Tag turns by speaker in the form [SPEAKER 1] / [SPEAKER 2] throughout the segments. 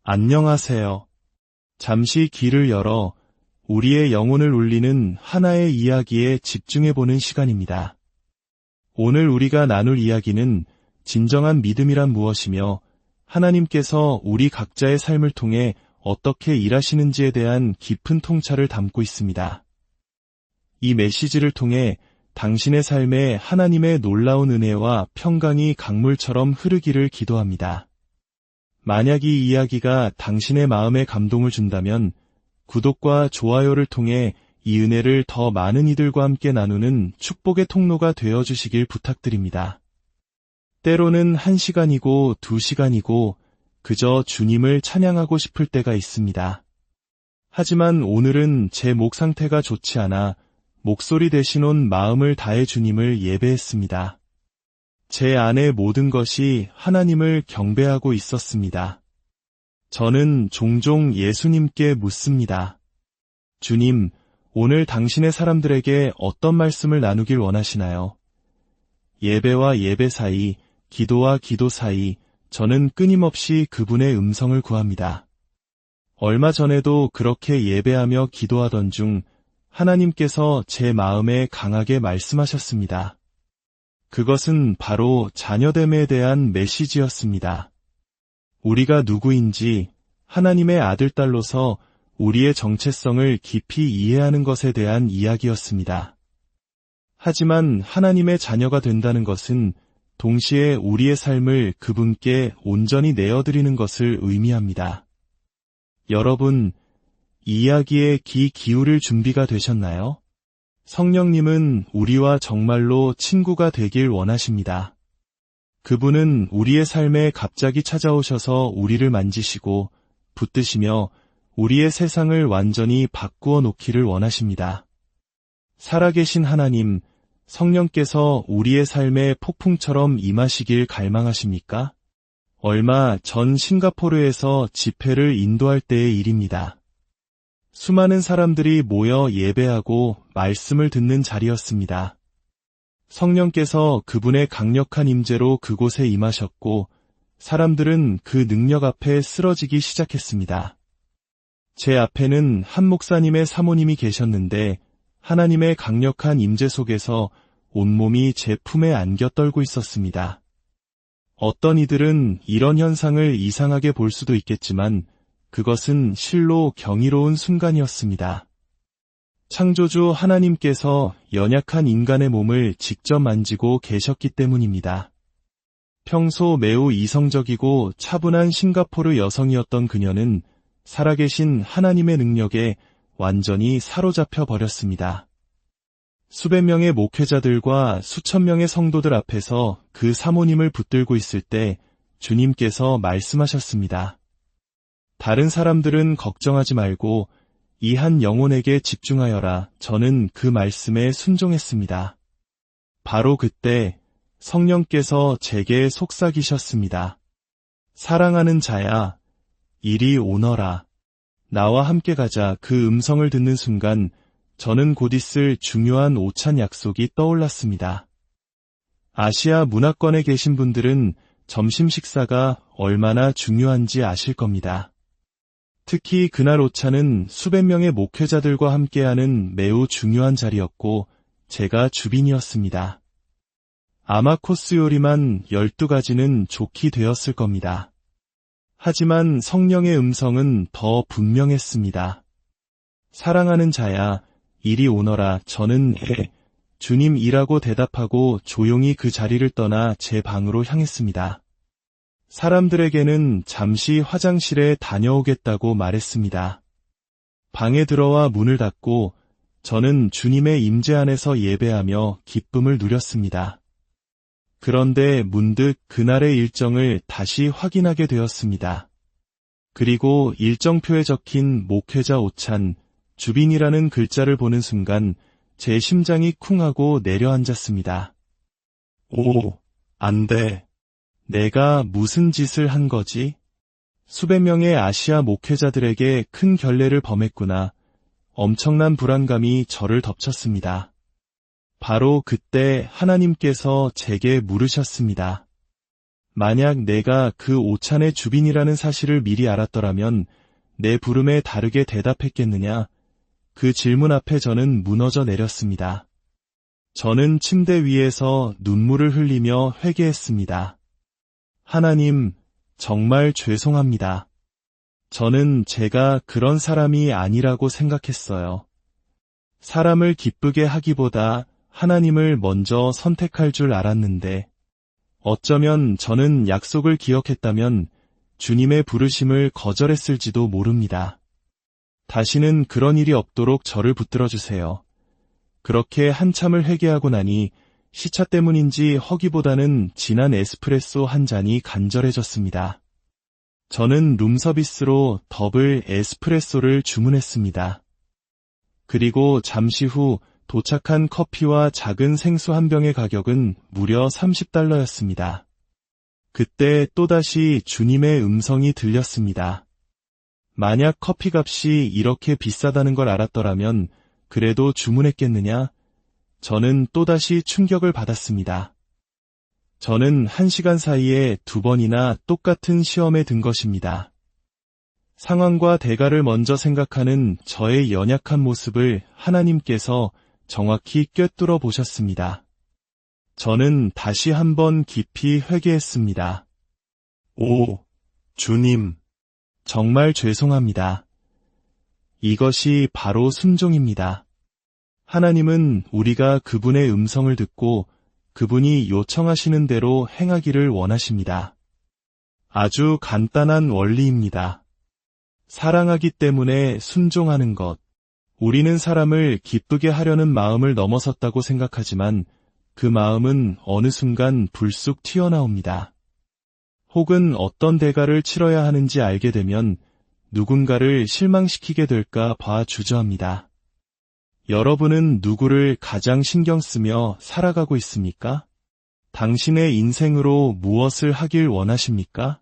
[SPEAKER 1] 안녕하세요. 잠시 귀를 열어 우리의 영혼을 울리는 하나의 이야기에 집중해보는 시간입니다. 오늘 우리가 나눌 이야기는 진정한 믿음이란 무엇이며 하나님께서 우리 각자의 삶을 통해 어떻게 일하시는지에 대한 깊은 통찰을 담고 있습니다. 이 메시지를 통해 당신의 삶에 하나님의 놀라운 은혜와 평강이 강물처럼 흐르기를 기도합니다. 만약 이 이야기가 당신의 마음에 감동을 준다면 구독과 좋아요를 통해 이 은혜를 더 많은 이들과 함께 나누는 축복의 통로가 되어주시길 부탁드립니다. 때로는 1시간이고 2시간이고 그저 주님을 찬양하고 싶을 때가 있습니다. 하지만 오늘은 제 목 상태가 좋지 않아 목소리 대신 온 마음을 다해 주님을 예배했습니다. 제 안의 모든 것이 하나님을 경배하고 있었습니다. 저는 종종 예수님께 묻습니다. 주님, 오늘 당신의 사람들에게 어떤 말씀을 나누길 원하시나요? 예배와 예배 사이, 기도와 기도 사이, 저는 끊임없이 그분의 음성을 구합니다. 얼마 전에도 그렇게 예배하며 기도하던 중 하나님께서 제 마음에 강하게 말씀하셨습니다. 그것은 바로 자녀됨에 대한 메시지였습니다. 우리가 누구인지 하나님의 아들딸로서 우리의 정체성을 깊이 이해하는 것에 대한 이야기였습니다. 하지만 하나님의 자녀가 된다는 것은 동시에 우리의 삶을 그분께 온전히 내어드리는 것을 의미합니다. 여러분, 이 이야기에 귀 기울일 준비가 되셨나요? 성령님은 우리와 정말로 친구가 되길 원하십니다. 그분은 우리의 삶에 갑자기 찾아오셔서 우리를 만지시고 붙드시며 우리의 세상을 완전히 바꾸어 놓기를 원하십니다. 살아계신 하나님, 성령께서 우리의 삶에 폭풍처럼 임하시길 갈망하십니까? 얼마 전 싱가포르에서 집회를 인도할 때의 일입니다. 수많은 사람들이 모여 예배하고 말씀을 듣는 자리였습니다. 성령께서 그분의 강력한 임재로 그곳에 임하셨고 사람들은 그 능력 앞에 쓰러지기 시작했습니다. 제 앞에는 한 목사님의 사모님이 계셨는데 하나님의 강력한 임재 속에서 온몸이 제 품에 안겨 떨고 있었습니다. 어떤 이들은 이런 현상을 이상하게 볼 수도 있겠지만 그것은 실로 경이로운 순간이었습니다. 창조주 하나님께서 연약한 인간의 몸을 직접 만지고 계셨기 때문입니다. 평소 매우 이성적이고 차분한 싱가포르 여성이었던 그녀는 살아계신 하나님의 능력에 완전히 사로잡혀 버렸습니다. 수백 명의 목회자들과 수천 명의 성도들 앞에서 그 사모님을 붙들고 있을 때 주님께서 말씀하셨습니다. 다른 사람들은 걱정하지 말고 이 한 영혼에게 집중하여라. 저는 그 말씀에 순종했습니다. 바로 그때 성령께서 제게 속삭이셨습니다. 사랑하는 자야, 이리 오너라. 나와 함께 가자. 그 음성을 듣는 순간 저는 곧 있을 중요한 오찬 약속이 떠올랐습니다. 아시아 문화권에 계신 분들은 점심 식사가 얼마나 중요한지 아실 겁니다. 특히 그날 오찬은 수백 명의 목회자들과 함께하는 매우 중요한 자리였고 제가 주빈이었습니다. 아마 코스 요리만 12가지는 좋게 되었을 겁니다. 하지만 성령의 음성은 더 분명했습니다. 사랑하는 자야, 이리 오너라. 저는 주님이라고 대답하고 조용히 그 자리를 떠나 제 방으로 향했습니다. 사람들에게는 잠시 화장실에 다녀오겠다고 말했습니다. 방에 들어와 문을 닫고 저는 주님의 임재 안에서 예배하며 기쁨을 누렸습니다. 그런데 문득 그날의 일정을 다시 확인하게 되었습니다. 그리고 일정표에 적힌 목회자 오찬, 주빈이라는 글자를 보는 순간 제 심장이 쿵 하고 내려앉았습니다. 오, 안 돼. 내가 무슨 짓을 한 거지? 수백 명의 아시아 목회자들에게 큰 결례를 범했구나. 엄청난 불안감이 저를 덮쳤습니다. 바로 그때 하나님께서 제게 물으셨습니다. 만약 내가 그 오찬의 주빈이라는 사실을 미리 알았더라면 내 부름에 다르게 대답했겠느냐? 그 질문 앞에 저는 무너져 내렸습니다. 저는 침대 위에서 눈물을 흘리며 회개했습니다. 하나님, 정말 죄송합니다. 저는 제가 그런 사람이 아니라고 생각했어요. 사람을 기쁘게 하기보다 하나님을 먼저 선택할 줄 알았는데, 어쩌면 저는 약속을 기억했다면 주님의 부르심을 거절했을지도 모릅니다. 다시는 그런 일이 없도록 저를 붙들어 주세요. 그렇게 한참을 회개하고 나니 시차 때문인지 허기보다는 진한 에스프레소 한 잔이 간절해졌습니다. 저는 룸서비스로 더블 에스프레소를 주문했습니다. 그리고 잠시 후 도착한 커피와 작은 생수 한 병의 가격은 무려 $30였습니다. 그때 또다시 주님의 음성이 들렸습니다. 만약 커피값이 이렇게 비싸다는 걸 알았더라면 그래도 주문했겠느냐? 저는 또다시 충격을 받았습니다. 저는 1시간 사이에 2번이나 똑같은 시험에 든 것입니다. 상황과 대가를 먼저 생각하는 저의 연약한 모습을 하나님께서 정확히 꿰뚫어 보셨습니다. 저는 다시 한번 깊이 회개했습니다. 오, 주님, 정말 죄송합니다. 이것이 바로 순종입니다. 하나님은 우리가 그분의 음성을 듣고 그분이 요청하시는 대로 행하기를 원하십니다. 아주 간단한 원리입니다. 사랑하기 때문에 순종하는 것. 우리는 사람을 기쁘게 하려는 마음을 넘어섰다고 생각하지만 그 마음은 어느 순간 불쑥 튀어나옵니다. 혹은 어떤 대가를 치러야 하는지 알게 되면 누군가를 실망시키게 될까 봐 주저합니다. 여러분은 누구를 가장 신경 쓰며 살아가고 있습니까? 당신의 인생으로 무엇을 하길 원하십니까?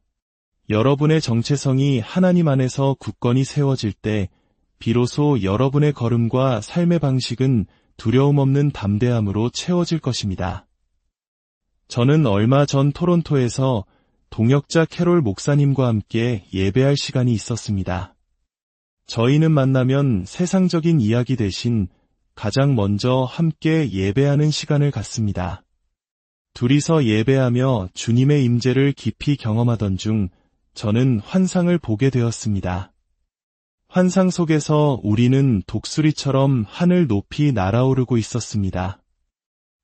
[SPEAKER 1] 여러분의 정체성이 하나님 안에서 굳건히 세워질 때 비로소 여러분의 걸음과 삶의 방식은 두려움 없는 담대함으로 채워질 것입니다. 저는 얼마 전 토론토에서 동역자 캐롤 목사님과 함께 예배할 시간이 있었습니다. 저희는 만나면 세상적인 이야기 대신 가장 먼저 함께 예배하는 시간을 갖습니다. 둘이서 예배하며 주님의 임재를 깊이 경험하던 중 저는 환상을 보게 되었습니다. 환상 속에서 우리는 독수리처럼 하늘 높이 날아오르고 있었습니다.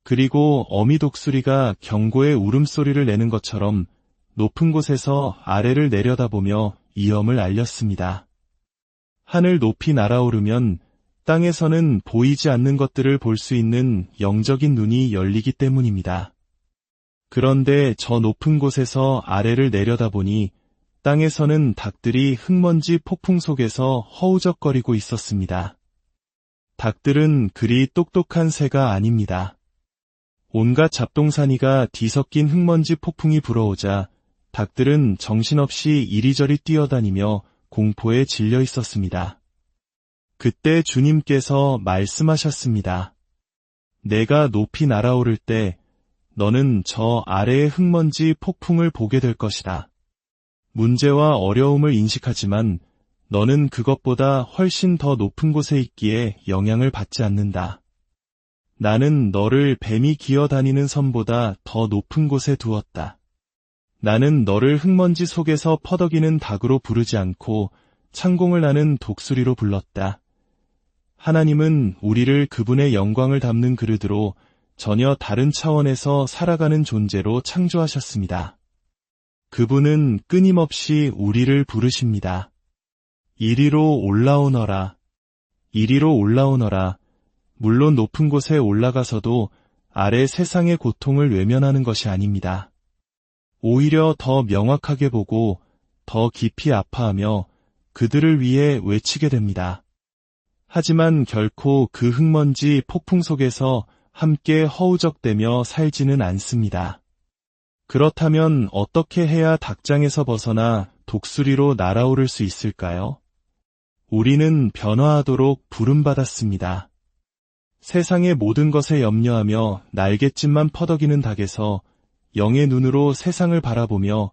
[SPEAKER 1] 그리고 어미 독수리가 경고의 울음소리를 내는 것처럼 높은 곳에서 아래를 내려다보며 위험을 알렸습니다. 하늘 높이 날아오르면 땅에서는 보이지 않는 것들을 볼 수 있는 영적인 눈이 열리기 때문입니다. 그런데 저 높은 곳에서 아래를 내려다보니 땅에서는 닭들이 흙먼지 폭풍 속에서 허우적거리고 있었습니다. 닭들은 그리 똑똑한 새가 아닙니다. 온갖 잡동사니가 뒤섞인 흙먼지 폭풍이 불어오자 닭들은 정신없이 이리저리 뛰어다니며 공포에 질려 있었습니다. 그때 주님께서 말씀하셨습니다. 내가 높이 날아오를 때 너는 저 아래의 흙먼지 폭풍을 보게 될 것이다. 문제와 어려움을 인식하지만 너는 그것보다 훨씬 더 높은 곳에 있기에 영향을 받지 않는다. 나는 너를 뱀이 기어다니는 섬보다 더 높은 곳에 두었다. 나는 너를 흙먼지 속에서 퍼덕이는 닭으로 부르지 않고 창공을 나는 독수리로 불렀다. 하나님은 우리를 그분의 영광을 담는 그릇으로 전혀 다른 차원에서 살아가는 존재로 창조하셨습니다. 그분은 끊임없이 우리를 부르십니다. 이리로 올라오너라. 이리로 올라오너라. 물론 높은 곳에 올라가서도 아래 세상의 고통을 외면하는 것이 아닙니다. 오히려 더 명확하게 보고 더 깊이 아파하며 그들을 위해 외치게 됩니다. 하지만 결코 그 흙먼지 폭풍 속에서 함께 허우적대며 살지는 않습니다. 그렇다면 어떻게 해야 닭장에서 벗어나 독수리로 날아오를 수 있을까요? 우리는 변화하도록 부름받았습니다. 세상의 모든 것에 염려하며 날갯짓만 퍼덕이는 닭에서 영의 눈으로 세상을 바라보며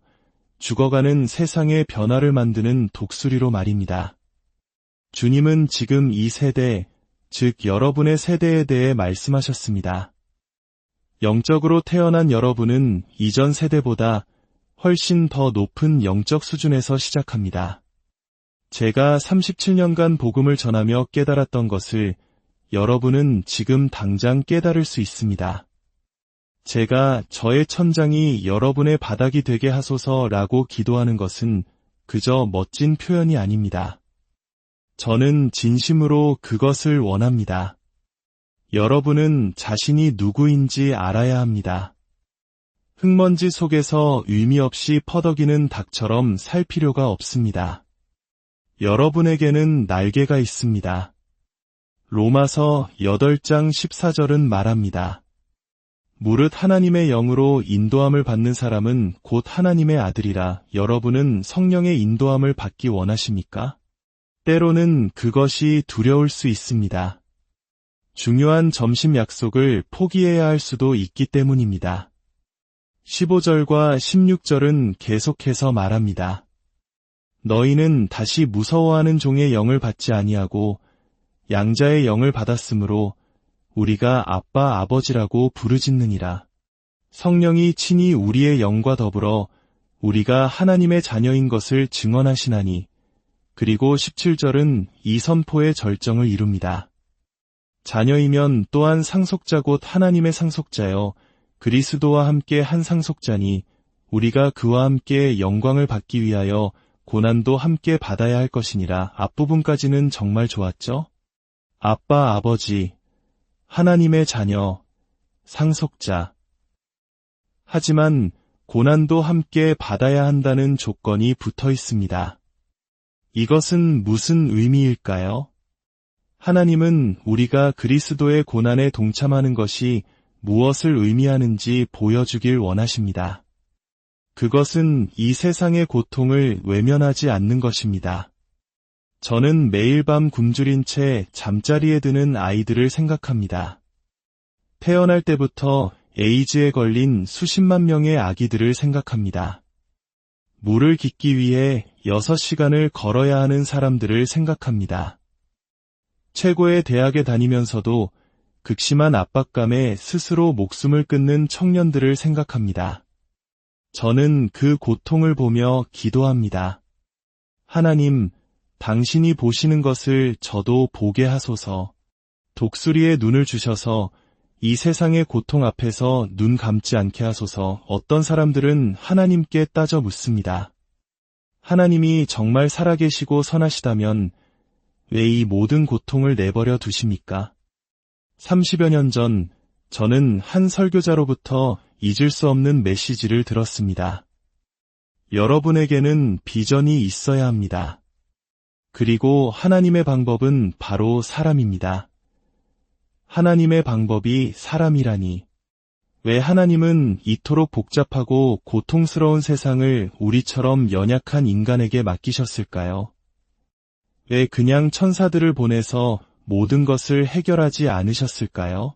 [SPEAKER 1] 죽어가는 세상의 변화를 만드는 독수리로 말입니다. 주님은 지금 이 세대, 즉 여러분의 세대에 대해 말씀하셨습니다. 영적으로 태어난 여러분은 이전 세대보다 훨씬 더 높은 영적 수준에서 시작합니다. 제가 37년간 복음을 전하며 깨달았던 것을 여러분은 지금 당장 깨달을 수 있습니다. 제가 저의 천장이 여러분의 바닥이 되게 하소서라고 기도하는 것은 그저 멋진 표현이 아닙니다. 저는 진심으로 그것을 원합니다. 여러분은 자신이 누구인지 알아야 합니다. 흙먼지 속에서 의미 없이 퍼덕이는 닭처럼 살 필요가 없습니다. 여러분에게는 날개가 있습니다. 로마서 8장 14절은 말합니다. 무릇 하나님의 영으로 인도함을 받는 사람은 곧 하나님의 아들이라. 여러분은 성령의 인도함을 받기 원하십니까? 때로는 그것이 두려울 수 있습니다. 중요한 점심 약속을 포기해야 할 수도 있기 때문입니다. 15절과 16절은 계속해서 말합니다. 너희는 다시 무서워하는 종의 영을 받지 아니하고 양자의 영을 받았으므로 우리가 아빠 아버지라고 부르짖느니라. 성령이 친히 우리의 영과 더불어 우리가 하나님의 자녀인 것을 증언하시나니. 그리고 17절은 이 선포의 절정을 이룹니다. 자녀이면 또한 상속자 곧 하나님의 상속자여 그리스도와 함께 한 상속자니 우리가 그와 함께 영광을 받기 위하여 고난도 함께 받아야 할 것이니라. 앞부분까지는 정말 좋았죠? 아빠, 아버지, 하나님의 자녀, 상속자. 하지만 고난도 함께 받아야 한다는 조건이 붙어 있습니다. 이것은 무슨 의미일까요? 하나님은 우리가 그리스도의 고난에 동참하는 것이 무엇을 의미하는지 보여주길 원하십니다. 그것은 이 세상의 고통을 외면하지 않는 것입니다. 저는 매일 밤 굶주린 채 잠자리에 드는 아이들을 생각합니다. 태어날 때부터 에이즈에 걸린 수십만 명의 아기들을 생각합니다. 물을 깃기 위해 6시간을 걸어야 하는 사람들을 생각합니다. 최고의 대학에 다니면서도 극심한 압박감에 스스로 목숨을 끊는 청년들을 생각합니다. 저는 그 고통을 보며 기도합니다. 하나님, 당신이 보시는 것을 저도 보게 하소서. 독수리의 눈을 주셔서 이 세상의 고통 앞에서 눈 감지 않게 하소서. 어떤 사람들은 하나님께 따져 묻습니다. 하나님이 정말 살아계시고 선하시다면 왜 이 모든 고통을 내버려 두십니까? 30여 년 전 저는 한 설교자로부터 잊을 수 없는 메시지를 들었습니다. 여러분에게는 비전이 있어야 합니다. 그리고 하나님의 방법은 바로 사람입니다. 하나님의 방법이 사람이라니. 왜 하나님은 이토록 복잡하고 고통스러운 세상을 우리처럼 연약한 인간에게 맡기셨을까요? 왜 그냥 천사들을 보내서 모든 것을 해결하지 않으셨을까요?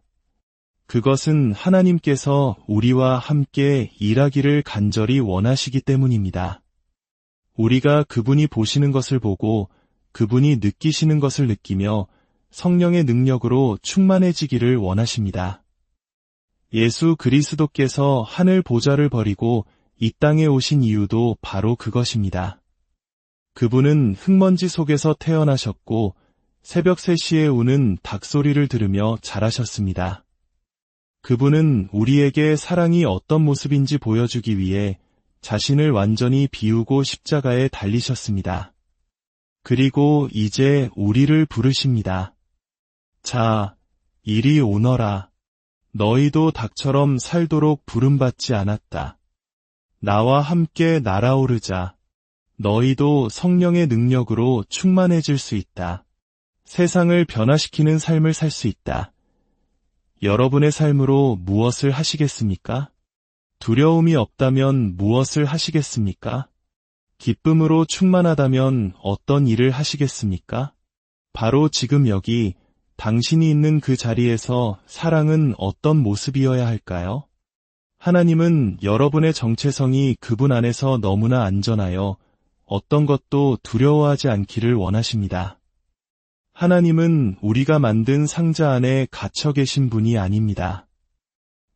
[SPEAKER 1] 그것은 하나님께서 우리와 함께 일하기를 간절히 원하시기 때문입니다. 우리가 그분이 보시는 것을 보고 그분이 느끼시는 것을 느끼며 성령의 능력으로 충만해지기를 원하십니다. 예수 그리스도께서 하늘 보좌를 버리고 이 땅에 오신 이유도 바로 그것입니다. 그분은 흙먼지 속에서 태어나셨고 새벽 3시에 우는 닭소리를 들으며 자라셨습니다. 그분은 우리에게 사랑이 어떤 모습인지 보여주기 위해 자신을 완전히 비우고 십자가에 달리셨습니다. 그리고 이제 우리를 부르십니다. 자, 이리 오너라. 너희도 닭처럼 살도록 부름받지 않았다. 나와 함께 날아오르자. 너희도 성령의 능력으로 충만해질 수 있다. 세상을 변화시키는 삶을 살 수 있다. 여러분의 삶으로 무엇을 하시겠습니까? 두려움이 없다면 무엇을 하시겠습니까? 기쁨으로 충만하다면 어떤 일을 하시겠습니까? 바로 지금 여기 당신이 있는 그 자리에서 사랑은 어떤 모습이어야 할까요? 하나님은 여러분의 정체성이 그분 안에서 너무나 안전하여 어떤 것도 두려워하지 않기를 원하십니다. 하나님은 우리가 만든 상자 안에 갇혀 계신 분이 아닙니다.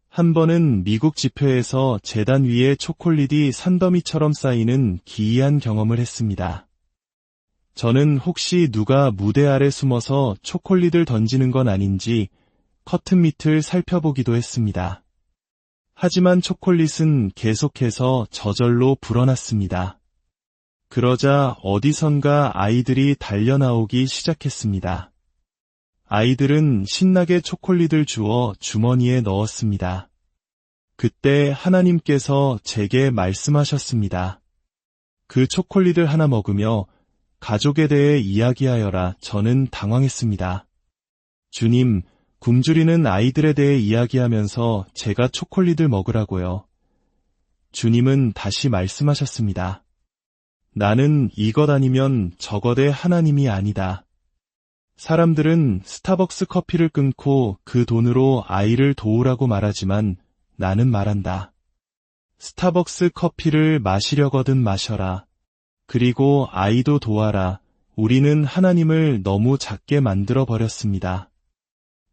[SPEAKER 1] 한 번은 미국 집회에서 제단 위에 초콜릿이 산더미처럼 쌓이는 기이한 경험을 했습니다. 저는 혹시 누가 무대 아래 숨어서 초콜릿을 던지는 건 아닌지 커튼 밑을 살펴보기도 했습니다. 하지만 초콜릿은 계속해서 저절로 불어났습니다. 그러자 어디선가 아이들이 달려나오기 시작했습니다. 아이들은 신나게 초콜릿을 주워 주머니에 넣었습니다. 그때 하나님께서 제게 말씀하셨습니다. 그 초콜릿을 하나 먹으며 가족에 대해 이야기하여라. 저는 당황했습니다. 주님, 굶주리는 아이들에 대해 이야기하면서 제가 초콜릿을 먹으라고요. 주님은 다시 말씀하셨습니다. 나는 이것 아니면 저것의 하나님이 아니다. 사람들은 스타벅스 커피를 끊고 그 돈으로 아이를 도우라고 말하지만 나는 말한다. 스타벅스 커피를 마시려거든 마셔라. 그리고 아이도 도와라. 우리는 하나님을 너무 작게 만들어 버렸습니다.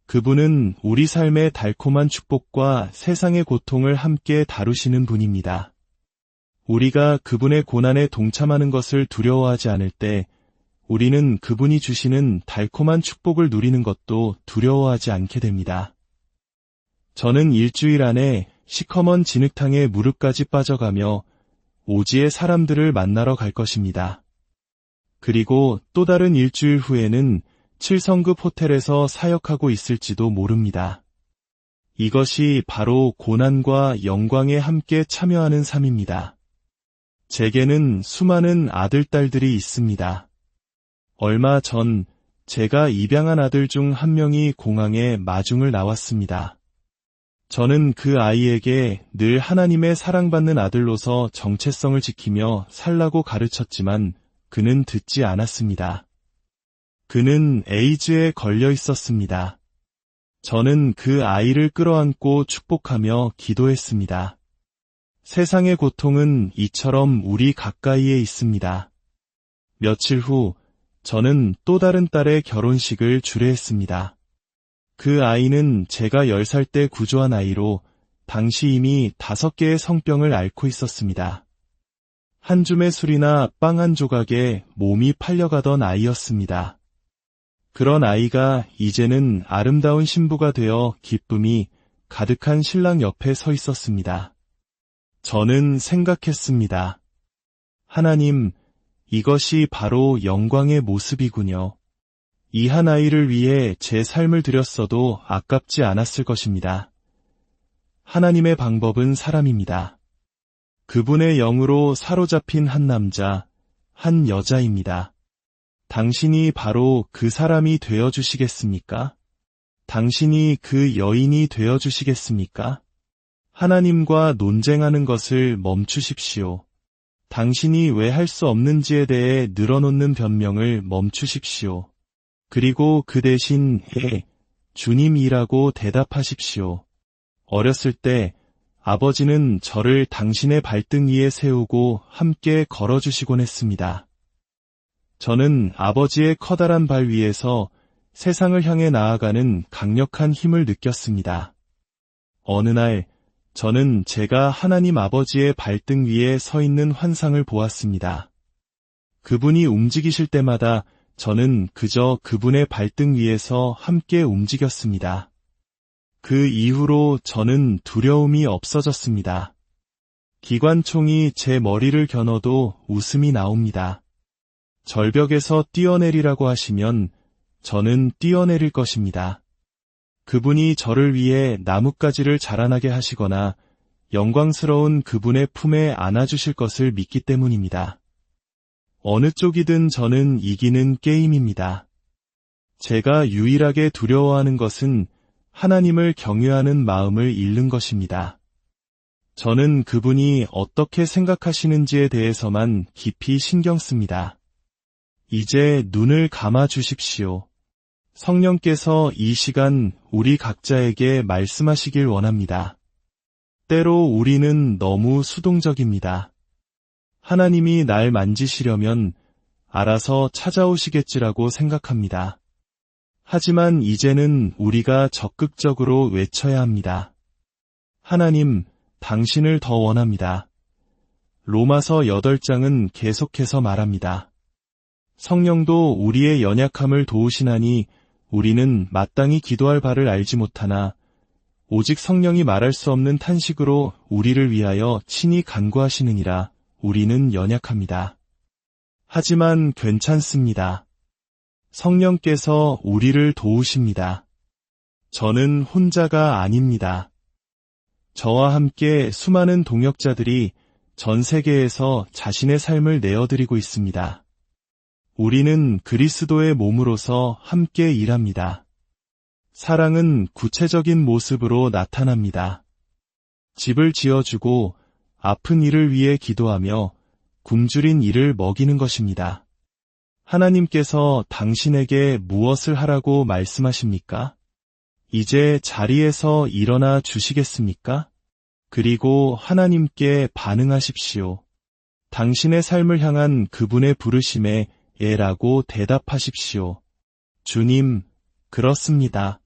[SPEAKER 1] 그분은 우리 삶의 달콤한 축복과 세상의 고통을 함께 다루시는 분입니다. 우리가 그분의 고난에 동참하는 것을 두려워하지 않을 때 우리는 그분이 주시는 달콤한 축복을 누리는 것도 두려워하지 않게 됩니다. 저는 일주일 안에 시커먼 진흙탕에 무릎까지 빠져가며 오지의 사람들을 만나러 갈 것입니다. 그리고 또 다른 일주일 후에는 7성급 호텔에서 사역하고 있을지도 모릅니다. 이것이 바로 고난과 영광에 함께 참여하는 삶입니다. 제게는 수많은 아들, 딸들이 있습니다. 얼마 전 제가 입양한 아들 중 한 명이 공항에 마중을 나왔습니다. 저는 그 아이에게 늘 하나님의 사랑받는 아들로서 정체성을 지키며 살라고 가르쳤지만 그는 듣지 않았습니다. 그는 에이즈에 걸려 있었습니다. 저는 그 아이를 끌어안고 축복하며 기도했습니다. 세상의 고통은 이처럼 우리 가까이에 있습니다. 며칠 후 저는 또 다른 딸의 결혼식을 주례했습니다. 그 아이는 제가 10살 때 구조한 아이로 당시 이미 5개의 성병을 앓고 있었습니다. 한 줌의 술이나 빵 한 조각에 몸이 팔려가던 아이였습니다. 그런 아이가 이제는 아름다운 신부가 되어 기쁨이 가득한 신랑 옆에 서 있었습니다. 저는 생각했습니다. 하나님, 이것이 바로 영광의 모습이군요. 이 한 아이를 위해 제 삶을 드렸어도 아깝지 않았을 것입니다. 하나님의 방법은 사람입니다. 그분의 영으로 사로잡힌 한 남자, 한 여자입니다. 당신이 바로 그 사람이 되어주시겠습니까? 당신이 그 여인이 되어주시겠습니까? 하나님과 논쟁하는 것을 멈추십시오. 당신이 왜 할 수 없는지에 대해 늘어놓는 변명을 멈추십시오. 그리고 그 대신 주님이라고 대답하십시오. 어렸을 때 아버지는 저를 당신의 발등 위에 세우고 함께 걸어주시곤 했습니다. 저는 아버지의 커다란 발 위에서 세상을 향해 나아가는 강력한 힘을 느꼈습니다. 어느 날 저는 제가 하나님 아버지의 발등 위에 서 있는 환상을 보았습니다. 그분이 움직이실 때마다 저는 그저 그분의 발등 위에서 함께 움직였습니다. 그 이후로 저는 두려움이 없어졌습니다. 기관총이 제 머리를 겨눠도 웃음이 나옵니다. 절벽에서 뛰어내리라고 하시면 저는 뛰어내릴 것입니다. 그분이 저를 위해 나뭇가지를 자라나게 하시거나 영광스러운 그분의 품에 안아주실 것을 믿기 때문입니다. 어느 쪽이든 저는 이기는 게임입니다. 제가 유일하게 두려워하는 것은 하나님을 경외하는 마음을 잃는 것입니다. 저는 그분이 어떻게 생각하시는지에 대해서만 깊이 신경 씁니다. 이제 눈을 감아 주십시오. 성령께서 이 시간 우리 각자에게 말씀하시길 원합니다. 때로 우리는 너무 수동적입니다. 하나님이 날 만지시려면 알아서 찾아오시겠지라고 생각합니다. 하지만 이제는 우리가 적극적으로 외쳐야 합니다. 하나님, 당신을 더 원합니다. 로마서 8장은 계속해서 말합니다. 성령도 우리의 연약함을 도우시나니 우리는 마땅히 기도할 바를 알지 못하나 오직 성령이 말할 수 없는 탄식으로 우리를 위하여 친히 간구하시느니라. 우리는 연약합니다. 하지만 괜찮습니다. 성령께서 우리를 도우십니다. 저는 혼자가 아닙니다. 저와 함께 수많은 동역자들이 전 세계에서 자신의 삶을 내어드리고 있습니다. 우리는 그리스도의 몸으로서 함께 일합니다. 사랑은 구체적인 모습으로 나타납니다. 집을 지어주고 아픈 이를 위해 기도하며 굶주린 이를 먹이는 것입니다. 하나님께서 당신에게 무엇을 하라고 말씀하십니까? 이제 자리에서 일어나 주시겠습니까? 그리고 하나님께 반응하십시오. 당신의 삶을 향한 그분의 부르심에 예라고 대답하십시오. 주님, 그렇습니다.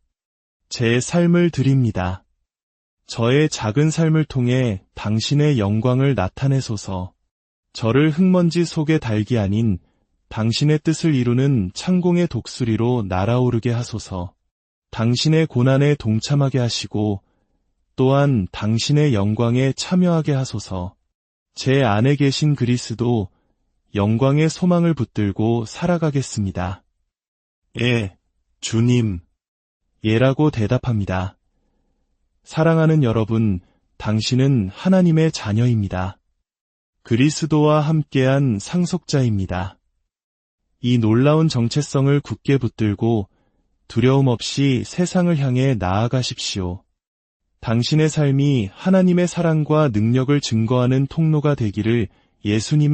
[SPEAKER 1] 제 삶을 드립니다. 저의 작은 삶을 통해 당신의 영광을 나타내소서. 저를 흙먼지 속의 닭이 아닌 당신의 뜻을 이루는 창공의 독수리로 날아오르게 하소서. 당신의 고난에 동참하게 하시고 또한 당신의 영광에 참여하게 하소서. 제 안에 계신 그리스도 영광의 소망을 붙들고 살아가겠습니다. 예, 주님. 예라고 대답합니다. 사랑하는 여러분, 당신은 하나님의 자녀입니다. 그리스도와 함께한 상속자입니다. 이 놀라운 정체성을 굳게 붙들고 두려움 없이 세상을 향해 나아가십시오. 당신의 삶이 하나님의 사랑과 능력을 증거하는 통로가 되기를 예수님의